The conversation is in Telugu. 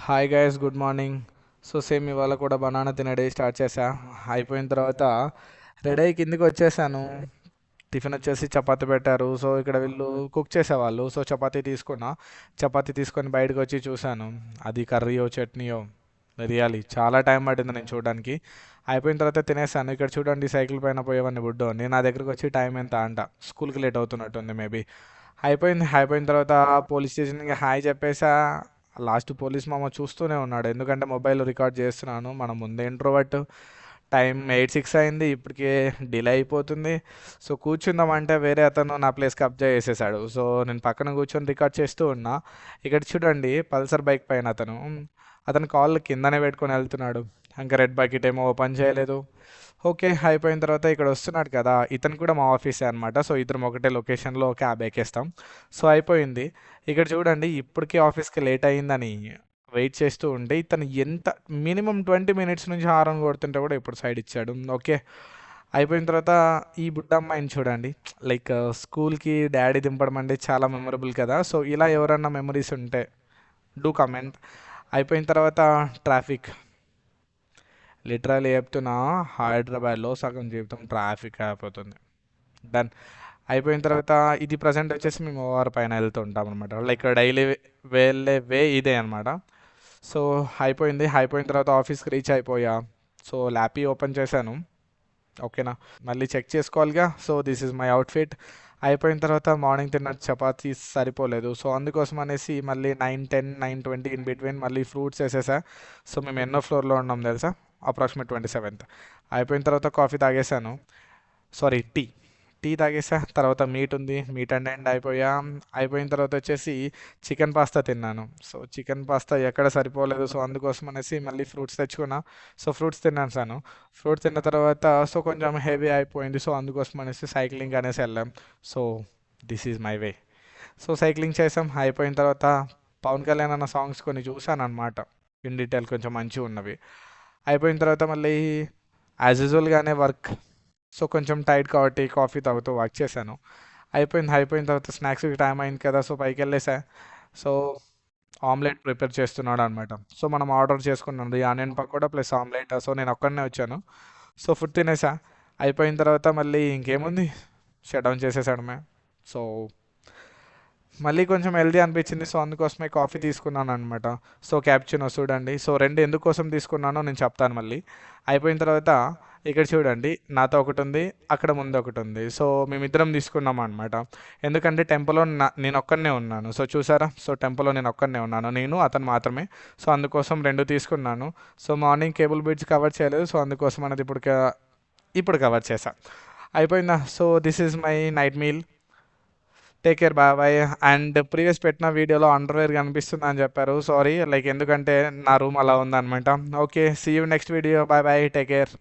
Hi guys, good morning. So same ఇవాళ కూడా బనానా తినే డే స్టార్ట్ చేశా. అయిపోయిన తర్వాత రెడీ అయ్యి కిందికి వచ్చేసాను. టిఫిన్ వచ్చేసి చపాతీ పెట్టారు. సో ఇక్కడ వీళ్ళు కుక్ చేసేవాళ్ళు. సో చపాతీ తీసుకున్నా. చపాతీ తీసుకొని బయటకు వచ్చి చూశాను. అది కర్రీయో చట్నీయో రియలీ చాలా టైం పట్టింది నేను చూడడానికి. అయిపోయిన తర్వాత తినేసాను. ఇక్కడ చూడండి, సైకిల్ పైన పోయేవాడిని బుడ్డో. నేను నా దగ్గరకు వచ్చి టైం ఎంత అంట, స్కూల్కి లేట్ అవుతున్నట్టుంది మేబీ. అయిపోయిన తర్వాత పోలీస్ స్టేషన్కి హాయ్ చెప్పేసా. లాస్ట్ పోలీస్ మామ చూస్తూనే ఉన్నాడు, ఎందుకంటే మొబైల్ రికార్డ్ చేస్తున్నాను. మనం ముందే ఇంట్రోవర్ట్. టైం 8:06 అయింది, ఇప్పటికే డిలే అయిపోతుంది. సో కూర్చుందామంటే వేరే అతను నా ప్లేస్ కబ్జా చేసేసాడు. సో నేను పక్కన కూర్చొని రికార్డ్ చేస్తూ ఉన్నా. ఇక్కడ చూడండి, పల్సర్ బైక్ పైన అతను కాళ్ళు కిందనే పెట్టుకొని వెళ్తున్నాడు. ఇంకా రెడ్ బకెట్ ఏమో ఓపెన్ చేయలేదు. ఓకే, అయిపోయిన తర్వాత ఇక్కడ వస్తున్నాడు కదా, ఇతను కూడా మా ఆఫీసే అనమాట. సో ఇద్దరం ఒకటే లొకేషన్లో క్యాబ్ ఎక్కేస్తాం. సో అయిపోయింది. ఇక్కడ చూడండి, ఇప్పటికే ఆఫీస్కి లేట్ అయ్యిందని వెయిట్ చేస్తూ ఉంటే ఇతను ఎంత మినిమం 20 మినిట్స్ నుంచి హారన్ కొడుతుంటే కూడా ఇప్పుడు సైడ్ ఇచ్చాడు. ఓకే, అయిపోయిన తర్వాత ఈ బుడ్డ అమ్మాయిని చూడండి. లైక్ స్కూల్కి డాడీ దింపడం అంటే చాలా మెమొరబుల్ కదా. సో ఇలా ఎవరన్నా మెమరీస్ ఉంటే డూ కమెంట్. అయిపోయిన తర్వాత ట్రాఫిక్, లిటరల్లీ చెప్తున్నా, హైదరాబాద్లో సగం జీవితం ట్రాఫిక్ అయిపోతుంది. డన్. అయిపోయిన తర్వాత ఇది ప్రజెంట్ వచ్చేసి మేము ఓఆర్ పైన వెళ్తూ ఉంటాం అనమాట. లైక్ డైలీ వెళ్ళే వే ఇదే అనమాట. సో అయిపోయిన తర్వాత ఆఫీస్కి రీచ్ అయిపోయా. సో ల్యాపీ ఓపెన్ చేశాను. ఓకేనా, మళ్ళీ చెక్ చేసుకోవాలిగా. So this is my outfit. అయిపోయిన తర్వాత మార్నింగ్ తిన్న చపాతీ సరిపోలేదు. సో అందుకోసం అనేసి మళ్ళీ 9:10, 9:20 ఇన్ బిట్వీన్ మళ్ళీ ఫ్రూట్స్ వేసేసా. సో మేము ఎన్నో ఫ్లోర్లో ఉన్నాం తెలుసా, అప్రాక్సిమేట్ 27th. అయిపోయిన తర్వాత కాఫీ తాగేసాను, సారీ టీ తాగేసా. తర్వాత మీట్ ఉంది, మీట్ అండ్ అయిపోయిన తర్వాత వచ్చేసి చికెన్ పాస్తా తిన్నాను. సో చికెన్ పాస్తా ఎక్కడ సరిపోలేదు. సో అందుకోసం అనేసి మళ్ళీ ఫ్రూట్స్ తెచ్చుకున్నా. సో ఫ్రూట్స్ తిన్నాను. ఫ్రూట్స్ తిన్న తర్వాత సో కొంచెం హెవీ అయిపోయింది. సో అందుకోసం అనేసి సైక్లింగ్ అనేసి వెళ్ళాం. So this is my way. So cycling చేసాం. అయిపోయిన తర్వాత పవన్ కళ్యాణ్ అన్న సాంగ్స్ కొన్ని చూసాను అనమాట, ఇన్ డీటెయిల్ కొంచెం మంచిగా ఉన్నవి. అయిపోయిన తర్వాత మళ్ళీ యాజ్ యూజువల్గానే వర్క్. సో కొంచెం టైట్ కాబట్టి కాఫీ తాగుతూ వర్క్ చేశాను. అయిపోయిన తర్వాత స్నాక్స్కి టైం అయింది కదా. సో పైకి వెళ్ళేసా. సో ఆమ్లెట్ ప్రిపేర్ చేస్తున్నాడు అనమాట. సో మనం ఆర్డర్ చేసుకున్నాం onion pakoda plus omelette. So నేను ఒక్కడనే వచ్చాను. సో ఫుడ్ తినేసా. అయిపోయిన తర్వాత మళ్ళీ ఇంకేముంది, షట్ డౌన్ చేసేసాడు సో మళ్ళీ కొంచెం హెల్దీ అనిపించింది. సో అందుకోసమే కాఫీ తీసుకున్నాను అనమాట. సో క్యాప్చినో చూడండి. సో రెండు ఎందుకోసం తీసుకున్నానో నేను చెప్తాను మళ్ళీ. అయిపోయిన తర్వాత ఇక్కడ చూడండి, నాతో ఒకటి ఉంది, అక్కడ ముందు ఒకటి ఉంది. సో మేమిద్దరం తీసుకున్నాం అనమాట. ఎందుకంటే టెంపోలో నేను ఒక్కడనే ఉన్నాను. సో చూసారా, సో టెంపోలో నేను ఒక్కడనే ఉన్నాను, నేను అతను మాత్రమే. సో అందుకోసం రెండు తీసుకున్నాను. సో మార్నింగ్ కేబుల్ బిడ్స్ కవర్ చేయలేదు. సో అందుకోసం అనేది ఇప్పుడు కవర్ చేశా. అయిపోయిందా. So this is my night meal. Take care, bye bye. And previous పెట్టిన వీడియోలో అండర్వేర్ కనిపిస్తుంది అని చెప్పారు. సారీ, లైక్ ఎందుకంటే నా రూమ్ అలా ఉందన్నమాట. Okay, see you next video. Bye bye, take care.